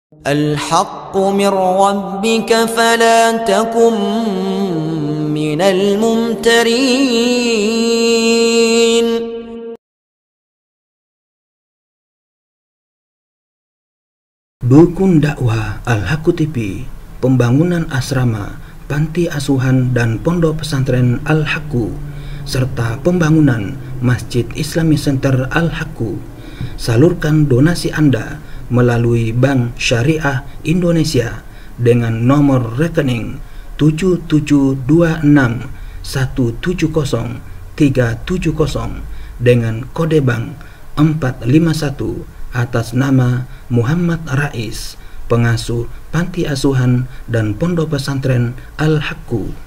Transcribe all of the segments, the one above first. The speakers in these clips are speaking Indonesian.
الحق من ربك فلا تكن من الممترين. Dukun dakwah Al-Haqqu TV, pembangunan asrama, panti asuhan dan pondok pesantren Al-Haqqu, serta pembangunan Masjid Islami Center Al-Haqqu. Salurkan donasi Anda melalui Bank Syariah Indonesia dengan nomor rekening 7726170370 dengan kode bank 451 atas nama Muhammad Rais, pengasuh panti asuhan dan pondok pesantren Al-Haqqu.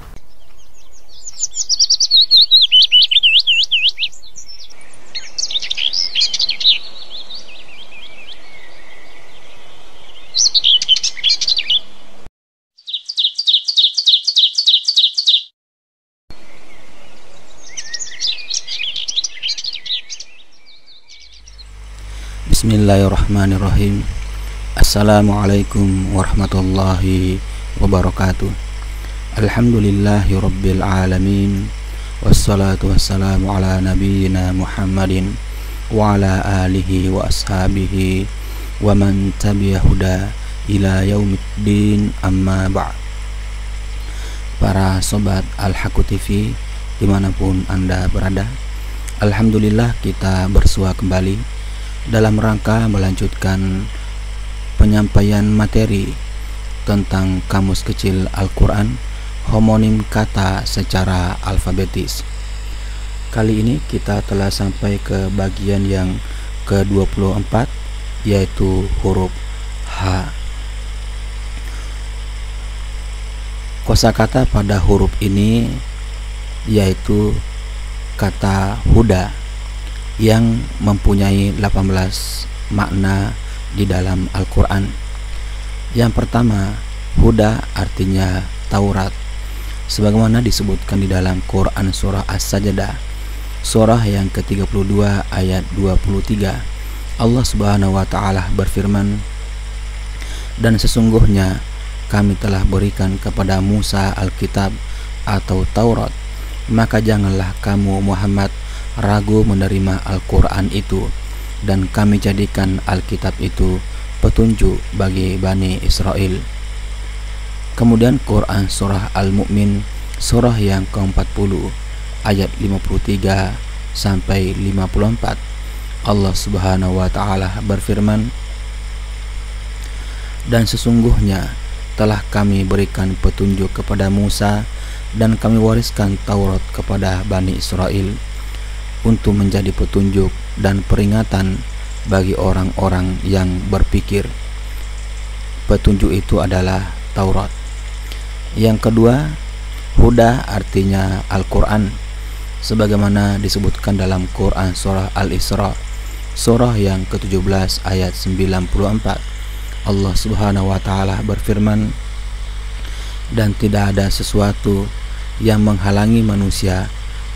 Bismillahirrahmanirrahim. Assalamualaikum warahmatullahi wabarakatuh. Alhamdulillahi rabbil alamin. Wassalatu wassalamu ala nabiyyina Muhammadin wa ala alihi wa ashabihi wa man tabi'a huda ila yaumiddin, amma ba'd. Para sobat Al-Haqqu TV dimanapun Anda berada, alhamdulillah kita bersua kembali dalam rangka melanjutkan penyampaian materi tentang kamus kecil Al-Quran, homonim kata secara alfabetis. Kali ini kita telah sampai ke bagian yang ke-24, yaitu huruf H. Kosakata pada huruf ini yaitu kata huda yang mempunyai 18 makna di dalam Al-Quran. Yang pertama, huda artinya Taurat, sebagaimana disebutkan di dalam Quran surah As-Sajdah, surah yang ke-32 ayat 23. Allah Subhanahu wa taala berfirman, "Dan sesungguhnya kami telah berikan kepada Musa Alkitab atau Taurat, maka janganlah kamu Muhammad ragu menerima Al-Quran itu, dan kami jadikan Alkitab itu petunjuk bagi Bani Israel." Kemudian Quran surah Al-Mu'min, surah yang ke-40 ayat 53 sampai 54. Allah Subhanahu wa taala berfirman, "Dan sesungguhnya telah kami berikan petunjuk kepada Musa, dan kami wariskan Taurat kepada Bani Israel untuk menjadi petunjuk dan peringatan bagi orang-orang yang berpikir." Petunjuk itu adalah Taurat. Yang kedua, huda artinya Al-Quran, sebagaimana disebutkan dalam Quran surah Al-Isra, surah yang ke-17 ayat 94. Allah Subhanahu wa taala berfirman, "Dan tidak ada sesuatu yang menghalangi manusia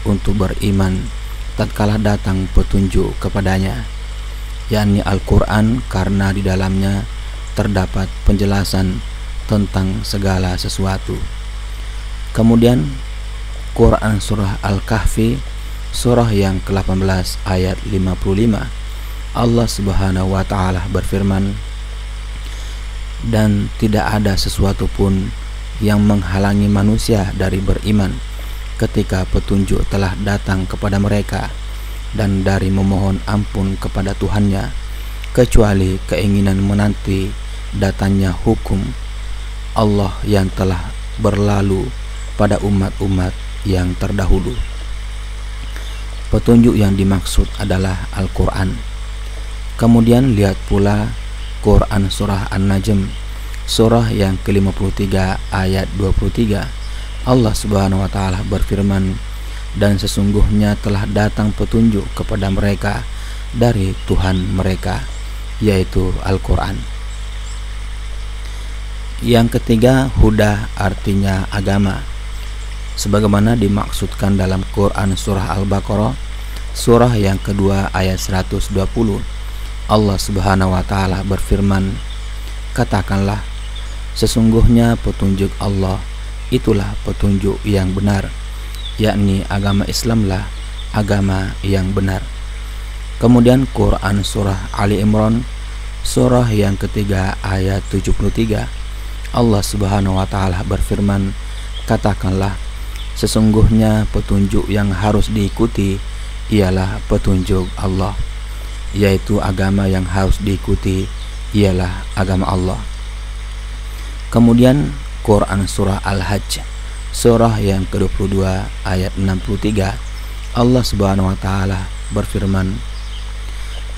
untuk beriman tatkala datang petunjuk kepadanya," yakni Al-Quran, karena di dalamnya terdapat penjelasan tentang segala sesuatu. Kemudian Quran surah Al-Kahfi, surah yang ke-18 ayat 55. Allah Subhanahu wa taala berfirman, "Dan tidak ada sesuatu pun yang menghalangi manusia dari beriman ketika petunjuk telah datang kepada mereka dan dari memohon ampun kepada Tuhannya, kecuali keinginan menanti datangnya hukum Allah yang telah berlalu pada umat-umat yang terdahulu." Petunjuk yang dimaksud adalah Al-Quran. Kemudian lihat pula Quran surah An-Najm, surah yang ke-53 ayat 23. Allah Subhanahu wa taala berfirman, "Dan sesungguhnya telah datang petunjuk kepada mereka dari Tuhan mereka, yaitu Al-Quran." Yang ketiga, huda artinya agama, sebagaimana dimaksudkan dalam Quran surah Al-Baqarah, surah yang kedua ayat 120. Allah Subhanahu wa taala berfirman, Katakanlah, sesungguhnya petunjuk Allah itulah petunjuk yang benar, yakni agama Islamlah agama yang benar. Kemudian Quran surah Ali Imran surah yang ketiga ayat 73, Allah Subhanahu wa taala berfirman, katakanlah, sesungguhnya petunjuk yang harus diikuti ialah petunjuk Allah, yaitu agama yang harus diikuti ialah agama Allah. Kemudian Quran surah Al-Hajj surah yang ke-22 ayat 63, Allah Subhanahu wa taala berfirman,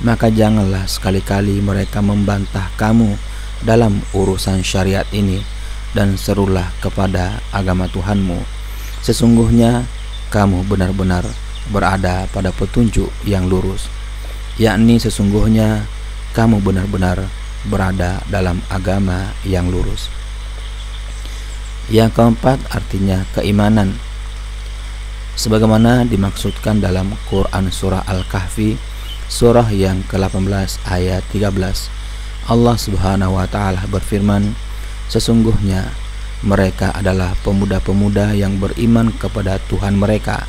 maka janganlah sekali-kali mereka membantah kamu dalam urusan syariat ini, dan serulah kepada agama Tuhanmu. Sesungguhnya kamu benar-benar berada pada petunjuk yang lurus, yakni sesungguhnya kamu benar-benar berada dalam agama yang lurus. Yang keempat artinya keimanan, sebagaimana dimaksudkan dalam Quran surah Al-Kahfi surah yang ke-18 ayat 13. Allah Subhanahu wa taala berfirman, sesungguhnya mereka adalah pemuda-pemuda yang beriman kepada Tuhan mereka,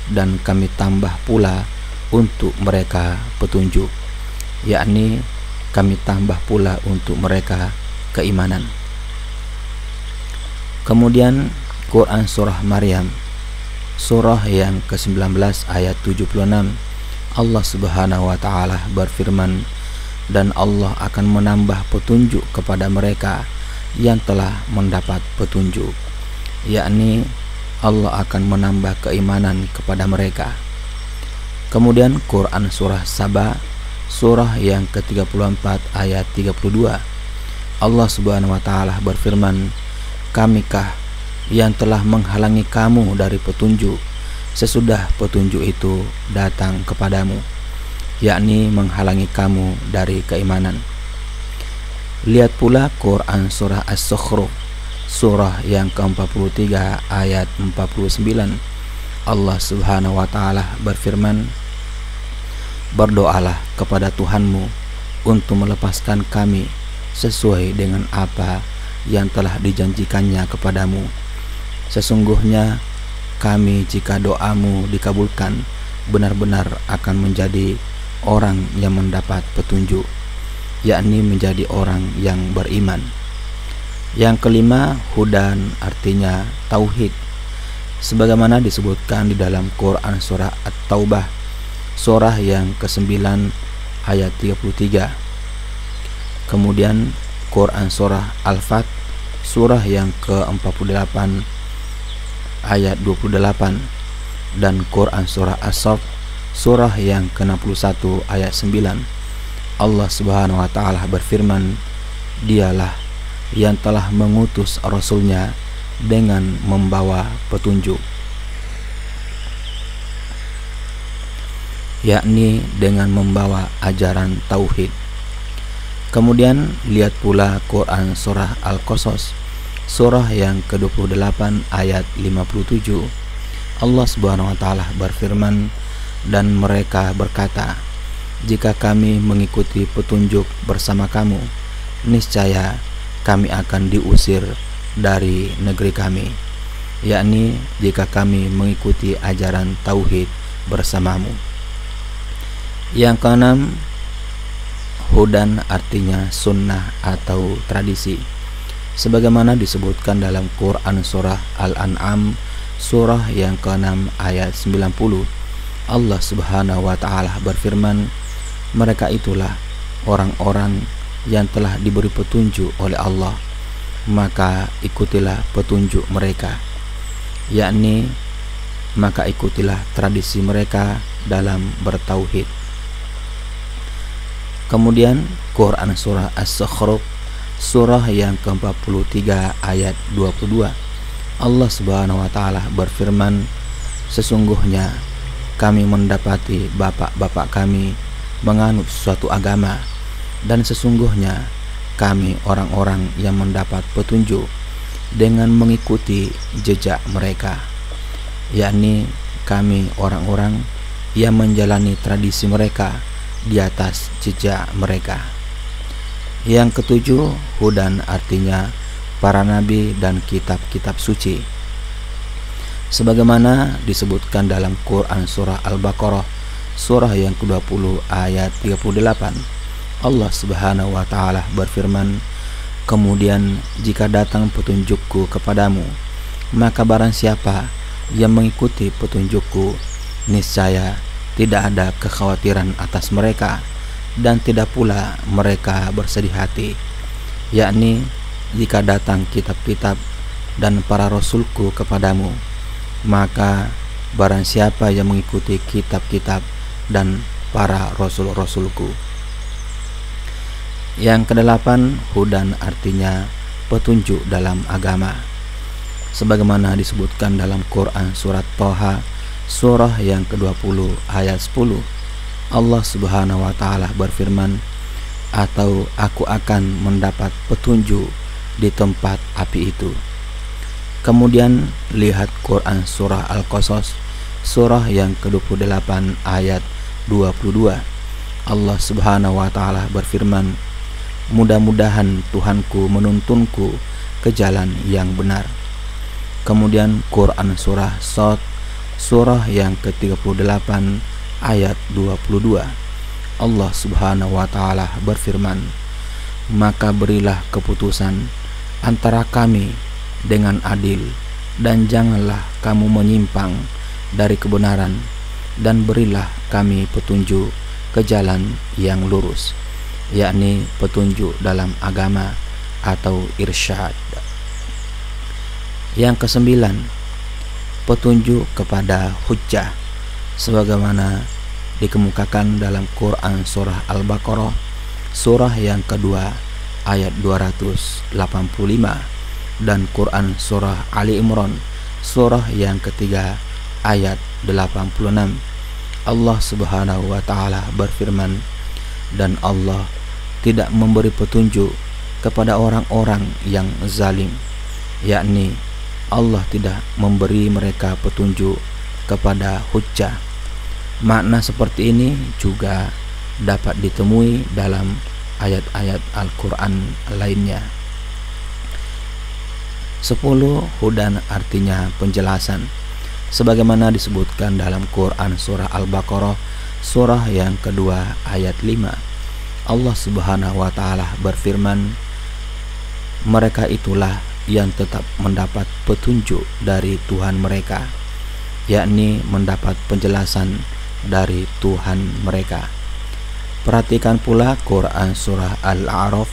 dan kami tambah pula untuk mereka petunjuk, yakni kami tambah pula untuk mereka keimanan. Kemudian Quran surah Maryam surah yang ke-19 ayat 76, Allah Subhanahu wa taala berfirman, dan Allah akan menambah petunjuk kepada mereka yang telah mendapat petunjuk, yakni Allah akan menambah keimanan kepada mereka. Kemudian Quran surah Saba surah yang ke-34 ayat 32, Allah Subhanahu wa taala berfirman, kamikah yang telah menghalangi kamu dari petunjuk sesudah petunjuk itu datang kepadamu, yakni menghalangi kamu dari keimanan. Lihat pula Quran surah As-Sukhruf surah yang ke-43 ayat 49, Allah Subhanahu wa taala berfirman, berdoalah kepada Tuhanmu untuk melepaskan kami sesuai dengan apa yang telah dijanjikannya kepadamu. Sesungguhnya kami, jika doamu dikabulkan, benar-benar akan menjadi orang yang mendapat petunjuk, yakni menjadi orang yang beriman. Yang kelima, hudan artinya tauhid, sebagaimana disebutkan di dalam Quran surah At-Taubah surah yang ke-9 ayat 33. Kemudian Quran surah Al-Fat surah yang ke-48 ayat 28, dan Quran surah As-Saff surah yang ke-61 ayat 9, Allah Subhanahu wa taala berfirman, dialah yang telah mengutus Rasulnya dengan membawa petunjuk, yakni dengan membawa ajaran tauhid. Kemudian lihat pula Quran surah Al-Qasas surah yang ke-28 ayat 57, Allah Subhanahu wa taala berfirman, dan mereka berkata, jika kami mengikuti petunjuk bersama kamu, niscaya kami akan diusir dari negeri kami, yakni jika kami mengikuti ajaran tauhid bersamamu. Yang keenam, hudan artinya sunnah atau tradisi, sebagaimana disebutkan dalam Quran surah Al-An'am surah yang ke-6 ayat 90, Allah Subhanahu wa taala berfirman, mereka itulah orang-orang yang telah diberi petunjuk oleh Allah, maka ikutilah petunjuk mereka, yakni maka ikutilah tradisi mereka dalam bertauhid. Kemudian Quran surah As-Sukhruf surah yang ke-43 ayat 22, Allah Subhanahu wa taala berfirman, sesungguhnya kami mendapati bapak-bapak kami menganut suatu agama, dan sesungguhnya kami orang-orang yang mendapat petunjuk dengan mengikuti jejak mereka, yakni kami orang-orang yang menjalani tradisi mereka di atas jejak mereka. Yang ketujuh, hudan artinya para nabi dan kitab-kitab suci. Sebagaimana disebutkan dalam Quran surah Al-Baqarah surah yang ke-20 ayat 38. Allah Subhanahu wa taala berfirman, "Kemudian jika datang petunjukku kepadamu, maka barang siapa yang mengikuti petunjukku, niscaya tidak ada kekhawatiran atas mereka dan tidak pula mereka bersedih hati, yakni jika datang kitab-kitab dan para rasulku kepadamu, maka barang siapa yang mengikuti kitab-kitab dan para rasul-rasulku." Yang kedelapan, hudan artinya petunjuk dalam agama. Sebagaimana disebutkan dalam Quran surat Thaha surah yang ke-20 ayat 10, Allah Subhanahu wa taala berfirman, "Atau aku akan mendapat petunjuk di tempat api itu." Kemudian lihat Quran surah Al-Qasas surah yang ke-28 ayat 22. Allah Subhanahu wa taala berfirman, "Mudah-mudahan Tuhanku menuntunku ke jalan yang benar." Kemudian Quran surah Shad surah yang ke-38 ayat 22. Allah Subhanahu wa taala berfirman, "Maka berilah keputusan antara kami dengan adil, dan janganlah kamu menyimpang dari kebenaran, dan berilah kami petunjuk ke jalan yang lurus," yakni petunjuk dalam agama atau irsyad. Yang kesembilan, petunjuk kepada hujjah, sebagaimana dikemukakan dalam Quran surah Al-Baqarah surah yang kedua ayat 285 dan Quran surah Ali Imran surah yang ketiga ayat 86. Allah Subhanahu wa taala berfirman, "Dan Allah tidak memberi petunjuk kepada orang-orang yang zalim," yakni Allah tidak memberi mereka petunjuk kepada hujjah. Makna seperti ini juga dapat ditemui dalam ayat-ayat Al-Quran lainnya. 10. Hudan artinya penjelasan. Sebagaimana disebutkan dalam Quran surah Al-Baqarah surah yang kedua ayat 5. Allah Subhanahu wa taala berfirman, "Mereka itulah yang tetap mendapat petunjuk dari Tuhan mereka," yakni mendapat penjelasan dari Tuhan mereka. Perhatikan pula Quran surah Al-A'raf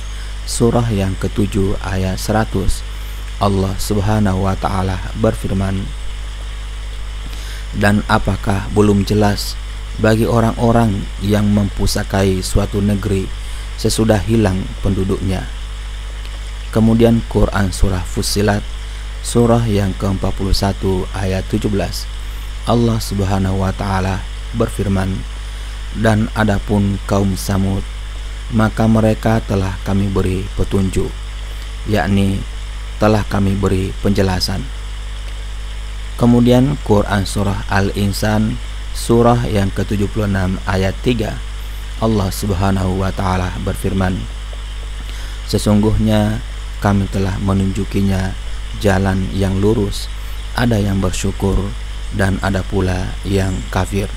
surah yang ke-7 ayat 100. Allah Subhanahu wa taala berfirman, "Dan apakah belum jelas bagi orang-orang yang mempusakai suatu negeri sesudah hilang penduduknya?" Kemudian Quran surah Fussilat surah yang ke-41 ayat 17. Allah Subhanahu wa taala berfirman, "Dan adapun kaum Samud, maka mereka telah kami beri petunjuk," yakni telah kami beri penjelasan. Kemudian Quran surah Al-Insan surah yang ke-76 ayat 3. Allah Subhanahu wa taala berfirman, "Sesungguhnya kami telah menunjukinya jalan yang lurus, ada yang bersyukur dan ada pula yang kafir,"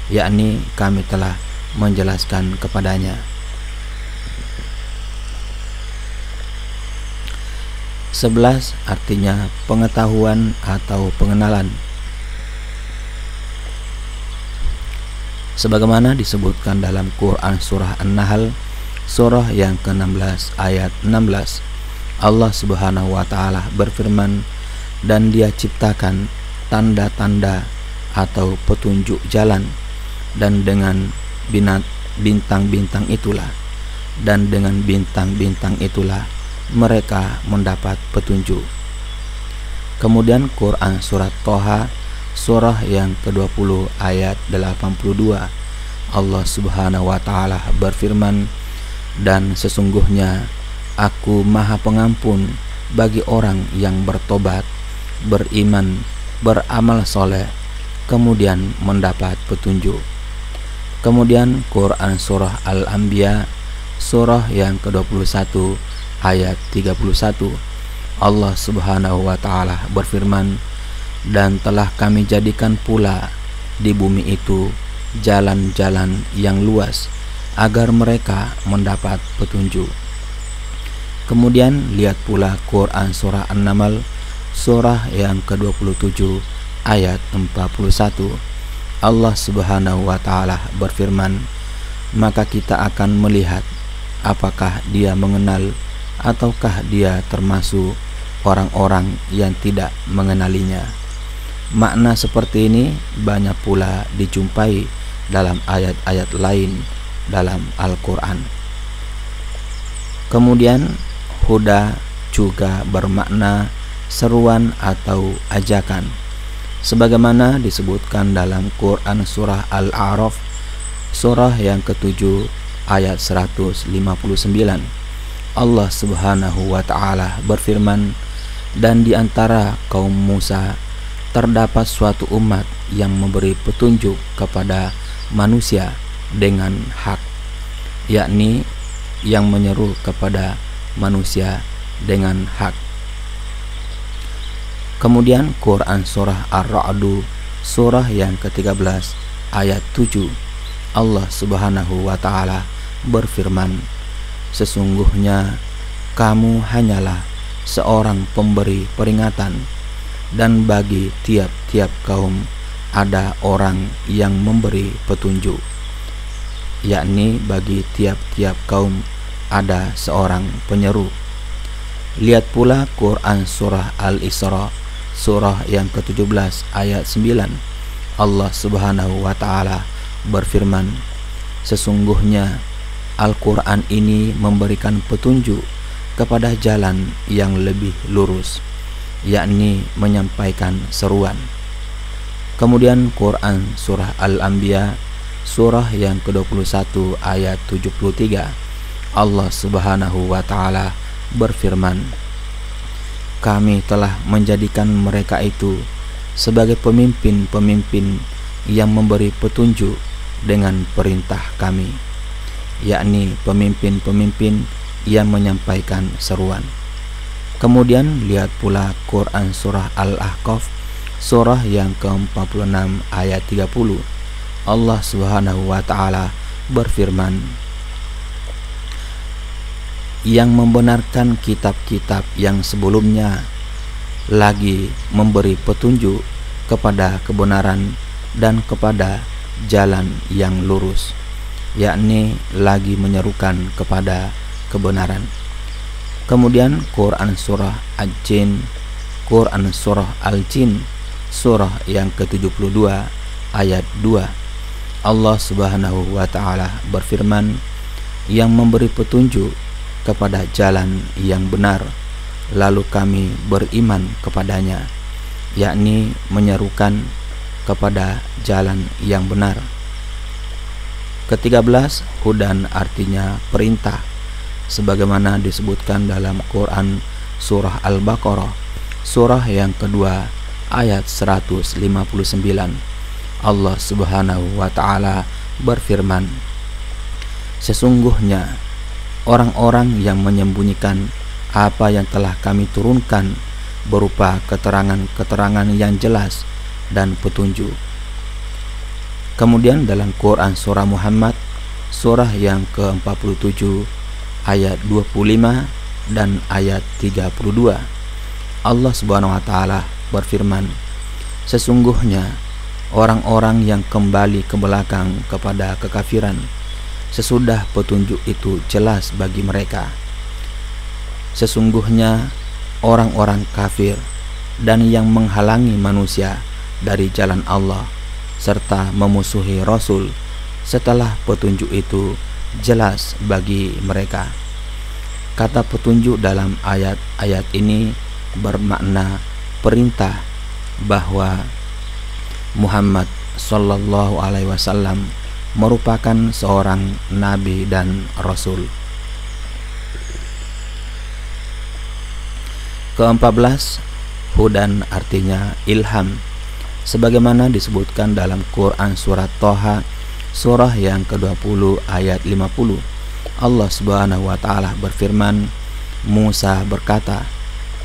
yakni kami telah menjelaskan kepadanya. 11 artinya pengetahuan atau pengenalan. Sebagaimana disebutkan dalam Quran surah An-Nahl surah yang ke-16 ayat 16. Allah Subhanahu wa taala berfirman, "Dan Dia ciptakan tanda-tanda atau petunjuk jalan, dan dengan bintang-bintang itulah mereka mendapat petunjuk." Kemudian Quran surat Thaha surah yang ke-20 ayat 82. Allah Subhanahu wa taala berfirman, "Dan sesungguhnya Aku Maha Pengampun bagi orang yang bertobat, beriman, beramal soleh, kemudian mendapat petunjuk." Kemudian Quran surah Al-Anbiya surah yang ke-21 ayat 31. Allah Subhanahu wa taala berfirman, dan telah kami jadikan pula di bumi itu jalan-jalan yang luas agar mereka mendapat petunjuk. Kemudian lihat pula Quran surah An-Naml surah yang ke-27 ayat 41. Allah Subhanahu wa taala berfirman, maka kita akan melihat apakah dia mengenal ataukah dia termasuk orang-orang yang tidak mengenalinya. Makna seperti ini banyak pula dijumpai dalam ayat-ayat lain dalam Al-Quran. Kemudian huda juga bermakna seruan atau ajakan, sebagaimana disebutkan dalam Quran surah Al-A'raf surah yang ke-7 ayat 159. Allah Subhanahu wa taala berfirman, dan di antara kaum Musa terdapat suatu umat yang memberi petunjuk kepada manusia dengan hak, yakni yang menyeru kepada manusia dengan hak. Kemudian Quran surah Ar-Ra'd surah yang ke-13 ayat 7, Allah Subhanahu wa taala berfirman, sesungguhnya kamu hanyalah seorang pemberi peringatan, dan bagi tiap-tiap kaum ada orang yang memberi petunjuk, yakni bagi tiap-tiap kaum ada seorang penyeru. Lihat pula Quran surah Al-Isra surah yang ke-17 ayat 9. Allah Subhanahu wa taala berfirman, sesungguhnya Al-Quran ini memberikan petunjuk kepada jalan yang lebih lurus, yakni menyampaikan seruan. Kemudian Quran surah Al-Anbiya surah yang ke-21 ayat 73. Allah Subhanahu wa taala berfirman, kami telah menjadikan mereka itu sebagai pemimpin-pemimpin yang memberi petunjuk dengan perintah kami, yakni pemimpin-pemimpin yang menyampaikan seruan. Kemudian lihat pula Quran surah Al-Ahqaf surah yang ke-46 ayat 30. Allah Subhanahu wa taala berfirman, yang membenarkan kitab-kitab yang sebelumnya, lagi memberi petunjuk kepada kebenaran dan kepada jalan yang lurus, yakni lagi menyerukan kepada kebenaran. Kemudian Quran surah Al-Jin, Quran surah Al-Jin surah yang ke-72 ayat 2. Allah Subhanahu wa taala berfirman, yang memberi petunjuk kepada jalan yang benar, lalu kami beriman kepadanya, yakni menyerukan kepada jalan yang benar. Ke-13, hudan artinya perintah, sebagaimana disebutkan dalam Quran surah Al-Baqarah surah yang kedua ayat 159. Allah Subhanahu wa taala berfirman, sesungguhnya orang-orang yang menyembunyikan apa yang telah kami turunkan berupa keterangan-keterangan yang jelas dan petunjuk. Kemudian dalam Quran surah Muhammad surah yang ke-47 ayat 25 dan ayat 32, Allah Subhanahu wa taala berfirman, sesungguhnya orang-orang yang kembali ke belakang kepada kekafiran sesudah petunjuk itu jelas bagi mereka. Sesungguhnya orang-orang kafir dan yang menghalangi manusia dari jalan Allah serta memusuhi Rasul setelah petunjuk itu jelas bagi mereka. Kata petunjuk dalam ayat-ayat ini bermakna perintah bahwa Muhammad sallallahu alaihi wasallam merupakan seorang nabi dan rasul. Ke-14, hudan artinya ilham, sebagaimana disebutkan dalam Quran surat Thaha surah yang ke-20 ayat 50. Allah Subhanahu wa taala berfirman, Musa berkata,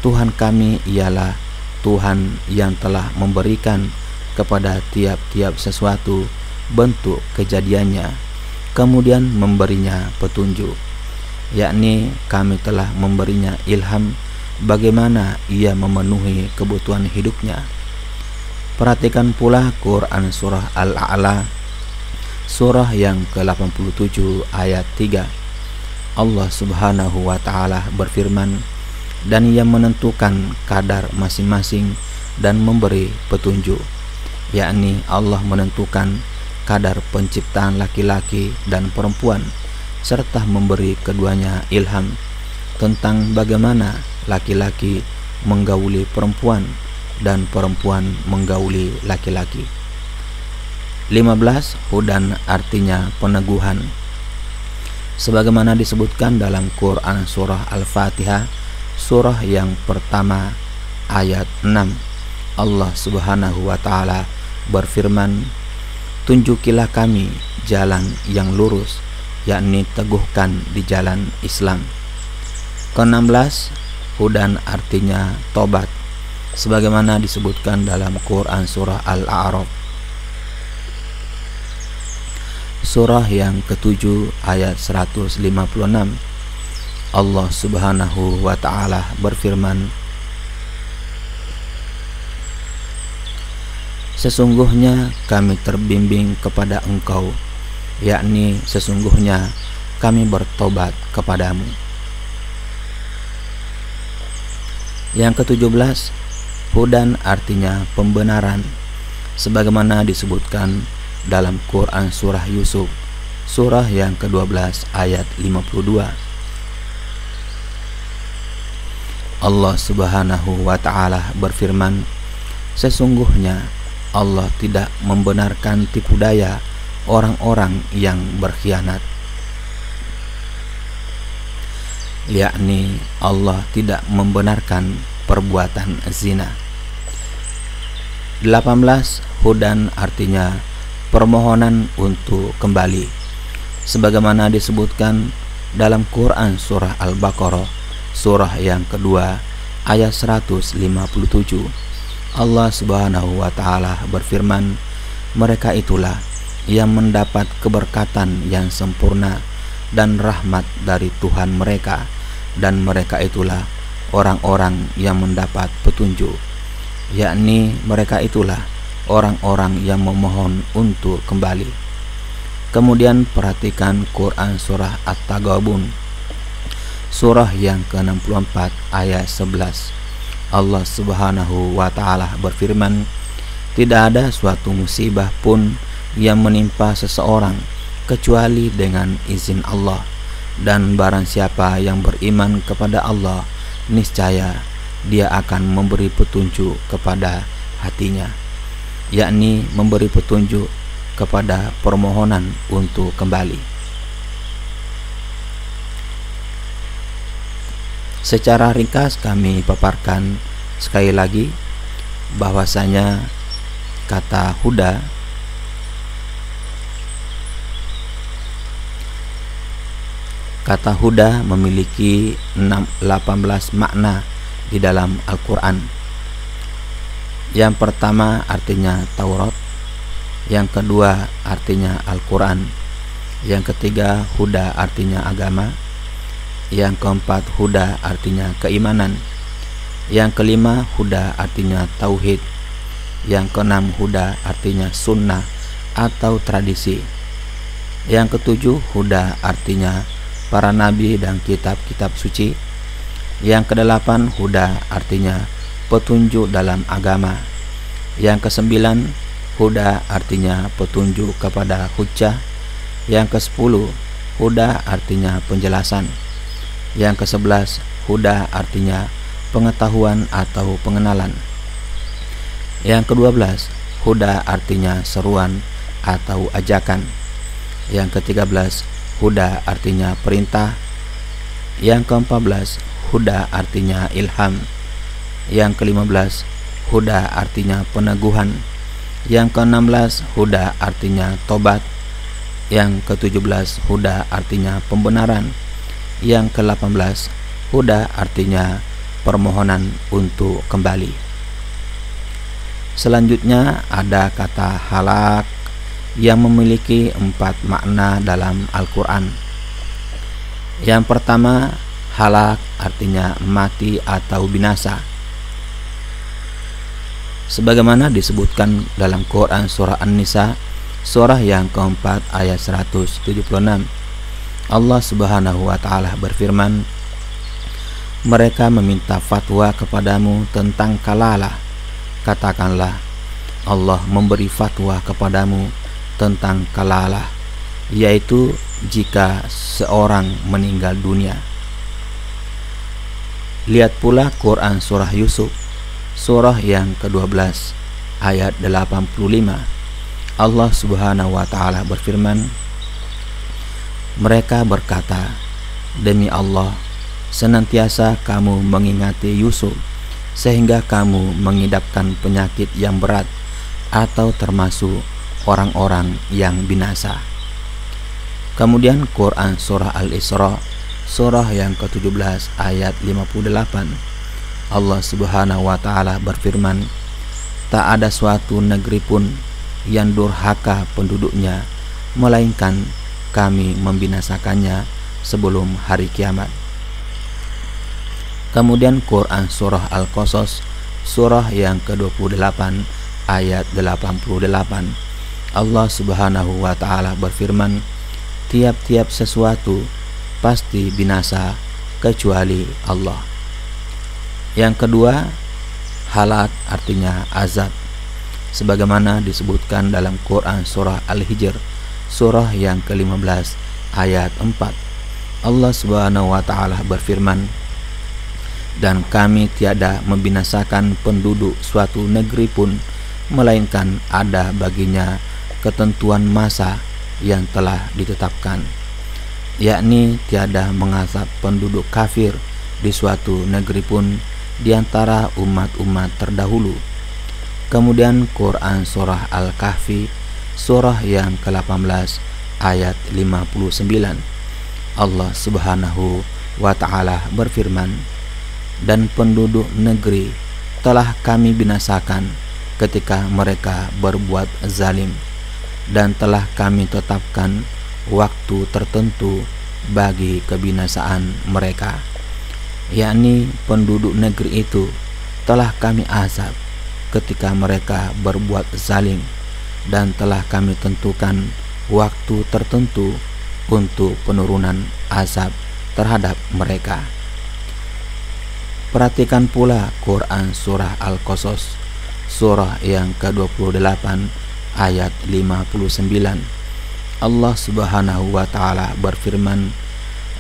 Tuhan kami ialah Tuhan yang telah memberikan kepada tiap-tiap sesuatu bentuk kejadiannya, kemudian memberinya petunjuk, yakni kami telah memberinya ilham bagaimana ia memenuhi kebutuhan hidupnya. Perhatikan pula Quran surah Al-A'la, surah yang ke-87 ayat 3. Allah Subhanahu wa taala berfirman, dan ia menentukan kadar masing-masing dan memberi petunjuk, yakni Allah menentukan kadar penciptaan laki-laki dan perempuan serta memberi keduanya ilham tentang bagaimana laki-laki menggauli perempuan dan perempuan menggauli laki-laki. 15. Hudan artinya peneguhan. Sebagaimana disebutkan dalam Quran surah Al-Fatihah, surah yang pertama ayat 6, Allah Subhanahu wa taala berfirman, tunjukilah kami jalan yang lurus, yakni teguhkan di jalan Islam. Ke-16, hudan artinya tobat, sebagaimana disebutkan dalam Quran surah Al-A'raf, surah yang ke-7 ayat 156. Allah Subhanahu wa taala berfirman, sesungguhnya kami terbimbing kepada engkau, yakni sesungguhnya kami bertobat kepadamu. Yang ke-17, hudan artinya pembenaran, sebagaimana disebutkan dalam Quran surah Yusuf, surah yang ke-12 ayat 52. Allah Subhanahu wa taala berfirman, sesungguhnya Allah tidak membenarkan tipu daya orang-orang yang berkhianat, yakni Allah tidak membenarkan perbuatan zina. 18. Hudan artinya permohonan untuk kembali, sebagaimana disebutkan dalam Quran surah Al-Baqarah, surah yang kedua ayat 157. Allah Subhanahu wa taala berfirman, mereka itulah yang mendapat keberkatan yang sempurna dan rahmat dari Tuhan mereka, dan mereka itulah orang-orang yang mendapat petunjuk, yakni mereka itulah orang-orang yang memohon untuk kembali. Kemudian perhatikan Quran surah At-Taghabun, surah yang ke-64 ayat 11. Allah Subhanahu wa taala berfirman, tidak ada suatu musibah pun yang menimpa seseorang kecuali dengan izin Allah, dan barang siapa yang beriman kepada Allah, niscaya dia akan memberi petunjuk kepada hatinya, yakni memberi petunjuk kepada permohonan untuk kembali. Secara ringkas kami paparkan sekali lagi bahwasanya kata huda memiliki 18 makna di dalam Al-Quran. Yang pertama artinya Taurat, yang kedua artinya Al-Quran, yang ketiga huda artinya agama, yang keempat huda artinya keimanan, yang kelima huda artinya tauhid, yang keenam huda artinya sunnah atau tradisi, yang ketujuh huda artinya para nabi dan kitab-kitab suci, yang kedelapan huda artinya petunjuk dalam agama, yang kesembilan huda artinya petunjuk kepada hujjah, yang ke-10 huda artinya penjelasan, yang ke-11 huda artinya pengetahuan atau pengenalan, yang ke-12 huda artinya seruan atau ajakan, yang ke-13 huda artinya perintah, yang ke-14 huda artinya ilham, yang ke-15 huda artinya peneguhan, yang ke-16 huda artinya tobat, Yang ke-17 huda artinya pembenaran. Yang ke-18 huda artinya permohonan untuk kembali. Selanjutnya ada kata halak yang memiliki 4 makna dalam Al-Quran. Yang pertama, halak artinya mati atau binasa. Sebagaimana disebutkan dalam Quran surah An-Nisa, surah yang keempat ayat 176. Allah Subhanahu wa Ta'ala berfirman, mereka meminta fatwa kepadamu tentang kalalah. Katakanlah, Allah memberi fatwa kepadamu tentang kalalah, yaitu jika seorang meninggal dunia. Lihat pula Quran surah Yusuf, surah yang ke-12 ayat 85. Allah Subhanahu wa Ta'ala berfirman, mereka berkata, demi Allah, senantiasa kamu mengingati Yusuf sehingga kamu mengidapkan penyakit yang berat atau termasuk orang-orang yang binasa. Kemudian Quran surah Al-Isra, surah yang ke-17 ayat 58. Allah Subhanahu wa Ta'ala berfirman, tak ada suatu negeri pun yang durhaka penduduknya, melainkan kami membinasakannya sebelum hari kiamat. Kemudian Quran surah Al-Qasas, surah yang ke-28 ayat 88. Allah Subhanahu wa Ta'ala berfirman, tiap-tiap sesuatu pasti binasa kecuali Allah. Yang kedua, halak artinya azab. Sebagaimana disebutkan dalam Quran surah Al-Hijr, surah yang ke-15 ayat 4. Allah Subhanahu wa Ta'ala berfirman, dan kami tiada membinasakan penduduk suatu negeri pun, melainkan ada baginya ketentuan masa yang telah ditetapkan, yakni tiada mengazab penduduk kafir di suatu negeri pun di antara umat-umat terdahulu. Kemudian Quran surah Al-Kahfi, surah yang ke-18 ayat 59. Allah Subhanahu wa Ta'ala berfirman, dan penduduk negeri telah kami binasakan ketika mereka berbuat zalim, dan telah kami tetapkan waktu tertentu bagi kebinasaan mereka, yakni penduduk negeri itu telah kami azab ketika mereka berbuat zalim, dan telah kami tentukan waktu tertentu untuk penurunan azab terhadap mereka. Perhatikan pula Quran surah Al-Qasas, surah yang ke-28 ayat 59. Allah Subhanahu wa Ta'ala berfirman,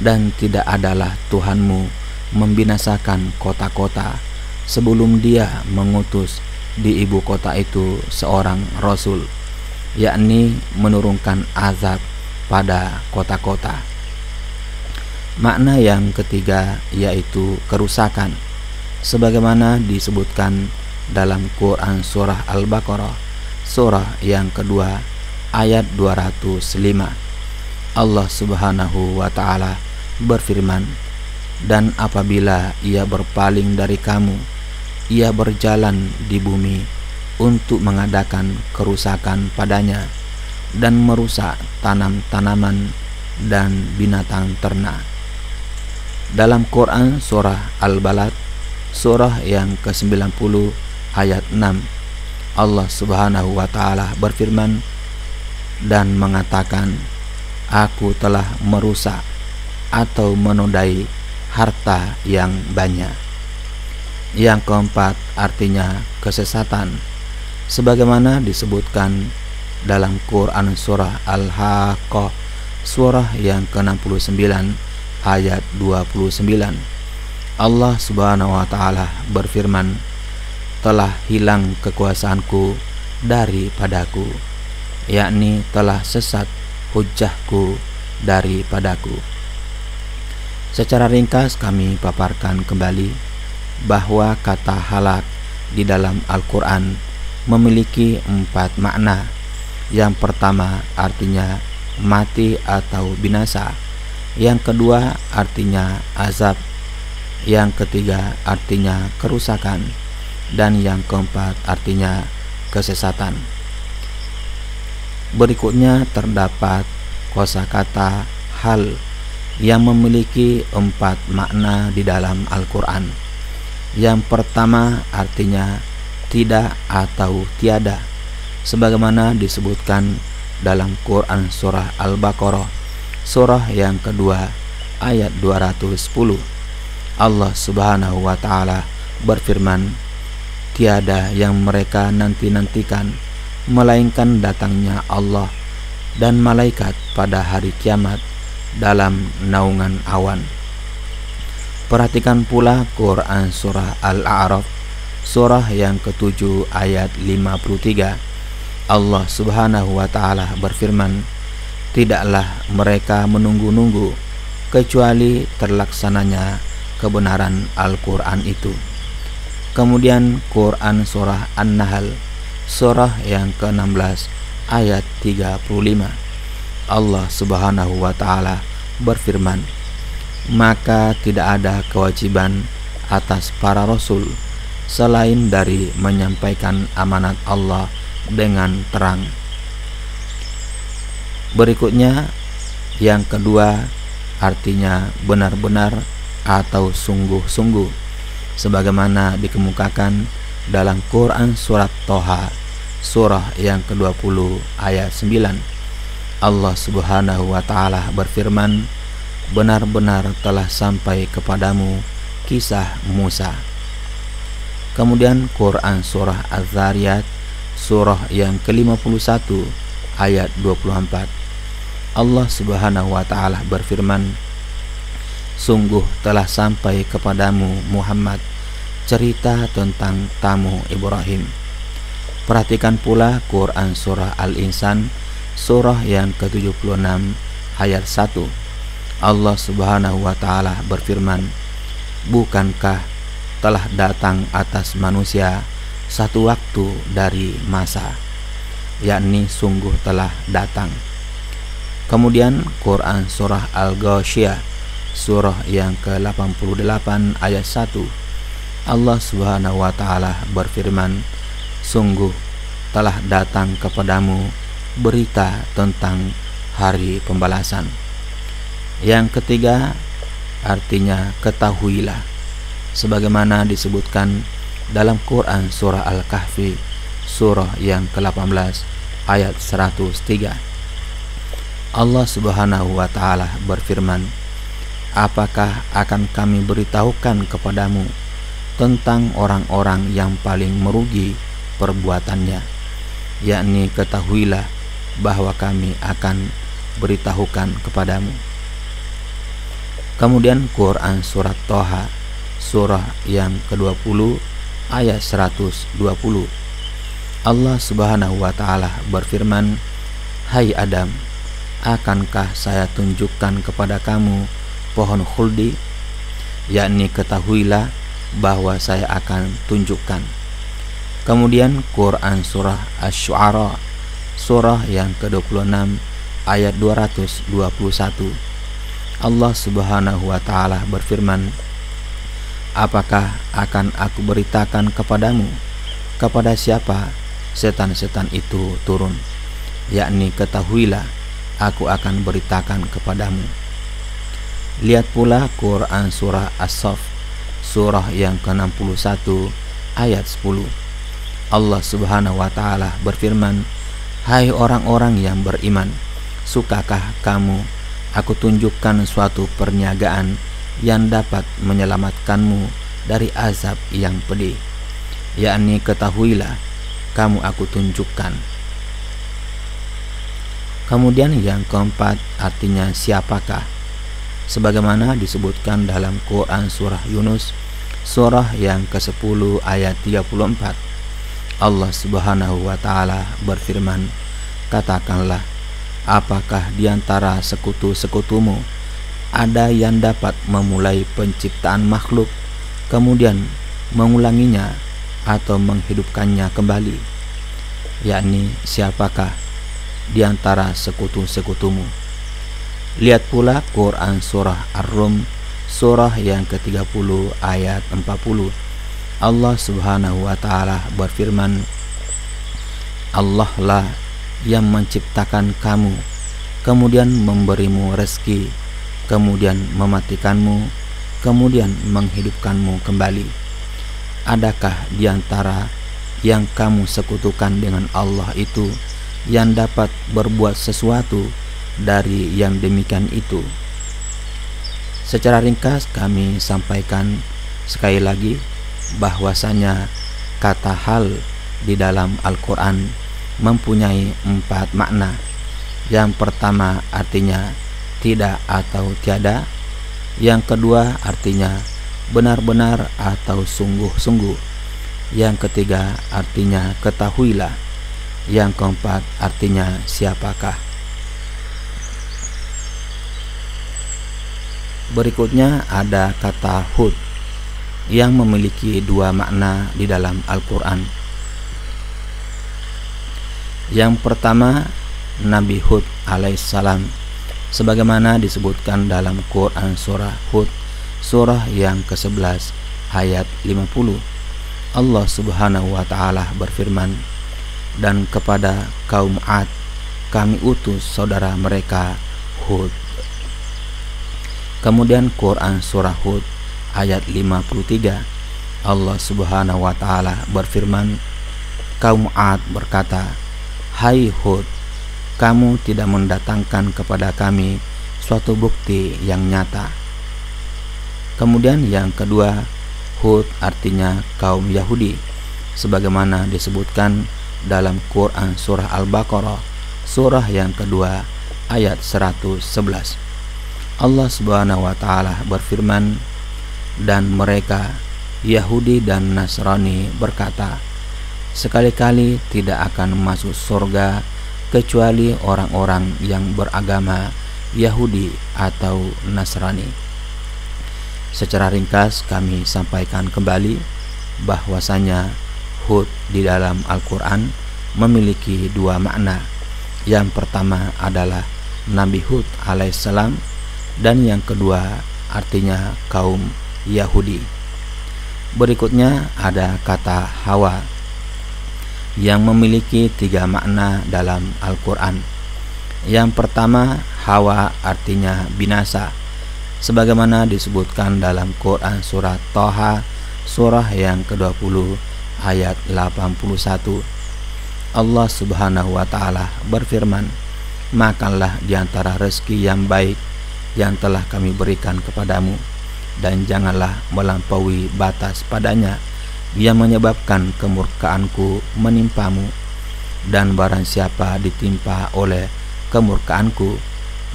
dan tidak adalah Tuhanmu membinasakan kota-kota sebelum dia mengutus di ibu kota itu seorang rasul, yakni menurunkan azab pada kota-kota. Makna yang ketiga yaitu kerusakan, sebagaimana disebutkan dalam Quran surah Al-Baqarah, surah yang kedua ayat 205. Allah Subhanahu wa Ta'ala berfirman, dan apabila ia berpaling dari kamu, ia berjalan di bumi untuk mengadakan kerusakan padanya dan merusak tanam-tanaman dan binatang ternak. Dalam Quran surah Al-Balad, surah yang ke-90 ayat 6, Allah Subhanahu wa Ta'ala berfirman dan mengatakan, aku telah merusak atau menodai harta yang banyak. Yang keempat artinya kesesatan, sebagaimana disebutkan dalam Quran surah Al-Haqqah, surah yang ke-69 ayat 29. Allah Subhanahu wa Ta'ala berfirman, telah hilang kekuasaanku daripadaku, yakni telah sesat hujjahku daripadaku. Secara ringkas kami paparkan kembali bahwa kata halak di dalam Al-Quran memiliki 4 makna. Yang pertama artinya mati atau binasa. Yang kedua artinya azab. Yang ketiga artinya kerusakan. Dan yang keempat artinya kesesatan. Berikutnya terdapat kosakata hal yang memiliki 4 makna di dalam Al-Quran. Yang pertama artinya tidak atau tiada, sebagaimana disebutkan dalam Quran surah Al-Baqarah, surah yang kedua ayat 210. Allah Subhanahu wa Ta'ala berfirman, tiada yang mereka nanti-nantikan melainkan datangnya Allah dan malaikat pada hari kiamat dalam naungan awan. Perhatikan pula Quran surah Al-A'raf, surah yang ke-7 ayat 53. Allah Subhanahu wa Ta'ala berfirman, tidaklah mereka menunggu-nunggu kecuali terlaksananya kebenaran Al-Quran itu. Kemudian Quran surah An-Nahl, surah yang ke-16 ayat 35. Allah Subhanahu wa Ta'ala berfirman, maka tidak ada kewajiban atas para rasul selain dari menyampaikan amanat Allah dengan terang. Berikutnya yang kedua artinya benar-benar atau sungguh-sungguh, sebagaimana dikemukakan dalam Quran surat Toha, surah yang ke-20 ayat 9. Allah Subhanahu wa Ta'ala berfirman, benar-benar telah sampai kepadamu kisah Musa. Kemudian Quran surah Az-Zariyat, surah yang ke-51 ayat 24. Allah Subhanahu wa Ta'ala berfirman, sungguh telah sampai kepadamu Muhammad cerita tentang tamu Ibrahim. Perhatikan pula Quran surah Al-Insan, surah yang ke-76 ayat 1. Allah Subhanahu wa Ta'ala berfirman, bukankah telah datang atas manusia satu waktu dari masa, yakni sungguh telah datang. Kemudian Quran surah Al-Ghasyiyah, surah yang ke-88 ayat 1. Allah Subhanahu wa Ta'ala berfirman, sungguh telah datang kepadamu berita tentang hari pembalasan. Yang ketiga artinya ketahuilah, sebagaimana disebutkan dalam Quran surah Al-Kahfi, surah yang ke-18 ayat 103. Allah Subhanahu wa Ta'ala berfirman, apakah akan kami beritahukan kepadamu tentang orang-orang yang paling merugi perbuatannya, yakni ketahuilah bahwa kami akan beritahukan kepadamu. Kemudian Quran surat Toha, surah yang ke-20 ayat 120. Allah Subhanahu wa Ta'ala berfirman, hai Adam, akankah saya tunjukkan kepada kamu pohon khuldi, yakni ketahuilah bahwa saya akan tunjukkan. Kemudian Quran surah Asy-Syu'ara, surah yang ke-26 ayat 221. Allah Subhanahu wa Ta'ala berfirman, apakah akan aku beritakan kepadamu kepada siapa setan-setan itu turun, yakni ketahuilah aku akan beritakan kepadamu. Lihat pula Quran surah As-Saff, surah yang ke-61 ayat 10. Allah Subhanahu wa Ta'ala berfirman, hai orang-orang yang beriman, sukakah kamu aku tunjukkan suatu perniagaan yang dapat menyelamatkanmu dari azab yang pedih, yakni ketahuilah kamu aku tunjukkan. Kemudian yang keempat artinya siapakah, sebagaimana disebutkan dalam Quran surah Yunus, surah yang ke-10 ayat 34. Allah Subhanahu wa Ta'ala berfirman, katakanlah, apakah di antara sekutu-sekutumu ada yang dapat memulai penciptaan makhluk kemudian mengulanginya atau menghidupkannya kembali, yakni siapakah di antara sekutu-sekutumu. Lihat pula Quran surah Ar-Rum surah yang ke-30 ayat 40. Allah Subhanahu wa taala berfirman, Allah lah yang menciptakan kamu, kemudian memberimu rezeki, kemudian mematikanmu, kemudian menghidupkanmu kembali. Adakah di antara yang kamu sekutukan dengan Allah itu yang dapat berbuat sesuatu dari yang demikian itu? Secara ringkas kami sampaikan sekali lagi bahwasanya kata hal di dalam Al-Quran mempunyai 4 makna. Yang pertama artinya tidak atau tiada. Yang kedua artinya benar-benar atau sungguh-sungguh. Yang ketiga artinya ketahuilah. Yang keempat artinya siapakah. Berikutnya ada kata Hud yang memiliki 2 makna di dalam Al-Quran. Yang pertama Nabi Hud alaihissalam, sebagaimana disebutkan dalam Quran surah Hud surah yang ke-11 ayat 50. Allah Subhanahu wa taala berfirman, dan kepada kaum Ad kami utus saudara mereka Hud. Kemudian Quran surah Hud ayat 53, Allah Subhanahu wa taala berfirman, kaum Ad berkata, hai Hud, kamu tidak mendatangkan kepada kami suatu bukti yang nyata. Kemudian yang kedua, Hud artinya kaum Yahudi, sebagaimana disebutkan dalam Quran surah Al-Baqarah surah yang kedua ayat 111. Allah Subhanahu wa taala berfirman, dan mereka Yahudi dan Nasrani berkata, sekali-kali tidak akan masuk surga kecuali orang-orang yang beragama Yahudi atau Nasrani. Secara ringkas kami sampaikan kembali bahwasanya Hud di dalam Al-Quran memiliki 2 makna. Yang pertama adalah Nabi Hud alaihissalam, dan yang kedua artinya kaum Yahudi. Berikutnya ada kata Hawa yang memiliki 3 makna dalam Al-Quran. Yang pertama, Hawa artinya binasa, sebagaimana disebutkan dalam Quran surah Thaha surah yang ke-20 ayat 81. Allah Subhanahu wa taala berfirman, makanlah di antara rezeki yang baik yang telah kami berikan kepadamu, dan janganlah melampaui batas padanya yang menyebabkan kemurkaanku menimpamu, dan barang siapa ditimpa oleh kemurkaanku,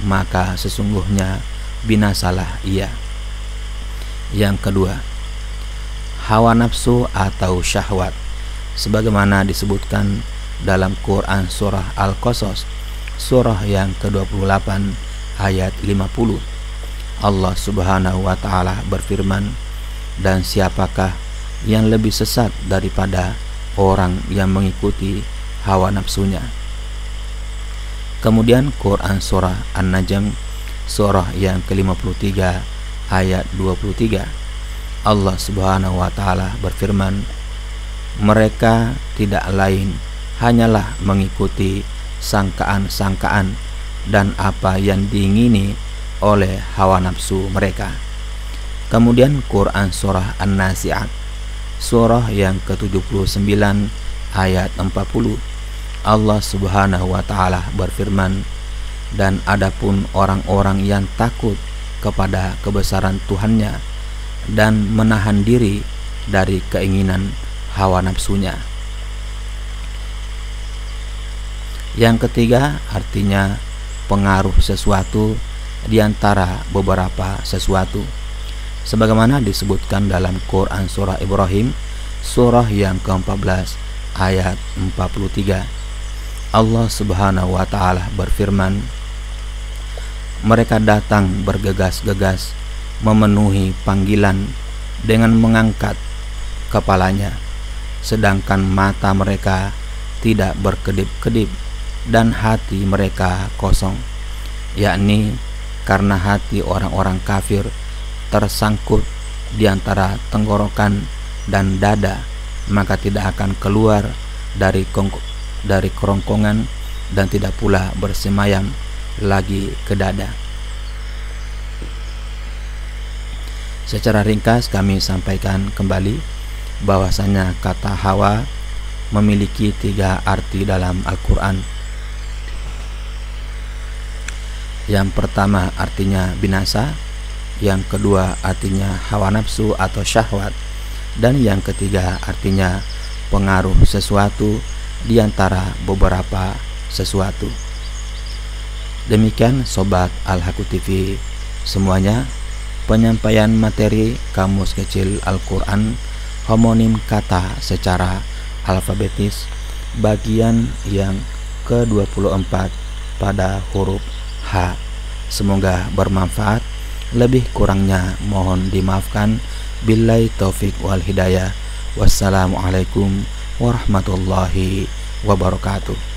maka sesungguhnya binasalah ia. Yang kedua, hawa nafsu atau syahwat, sebagaimana disebutkan dalam Quran surah Al-Qasas surah yang ke-28 ayat 50. Allah Subhanahu wa taala berfirman, dan siapakah yang lebih sesat daripada orang yang mengikuti hawa nafsunya. Kemudian Quran surah An-Najm surah yang ke-53 ayat 23, Allah Subhanahu wa taala berfirman, mereka tidak lain hanyalah mengikuti sangkaan-sangkaan dan apa yang diingini oleh hawa nafsu mereka. Kemudian Quran surah An-Nazi'at surah yang ke-79 ayat 40, Allah Subhanahu wa taala berfirman, dan adapun orang-orang yang takut kepada kebesaran Tuhannya dan menahan diri dari keinginan hawa nafsunya. Yang ketiga artinya pengaruh sesuatu di antara beberapa sesuatu, sebagaimana disebutkan dalam Quran surah Ibrahim surah yang ke-14 ayat 43. Allah Subhanahu wa taala berfirman, mereka datang bergegas-gegas memenuhi panggilan dengan mengangkat kepalanya, sedangkan mata mereka tidak berkedip-kedip dan hati mereka kosong, yakni karena hati orang-orang kafir tersangkut di antara tenggorokan dan dada, maka tidak akan keluar dari kerongkongan dan tidak pula bersemayam lagi ke dada. Secara ringkas kami sampaikan kembali bahwasanya kata hawa memiliki 3 arti dalam Al-Quran. Yang pertama artinya binasa, yang kedua artinya hawa nafsu atau syahwat, dan yang ketiga artinya pengaruh sesuatu di antara beberapa sesuatu. Demikian Sobat Al-Haqqu TV semuanya, penyampaian materi Kamus Kecil Al-Quran homonim kata secara alfabetis bagian yang ke-24 pada huruf H. Semoga bermanfaat. Lebih kurangnya mohon dimaafkan. Billahi taufik wal hidayah. Wassalamualaikum warahmatullahi wabarakatuh.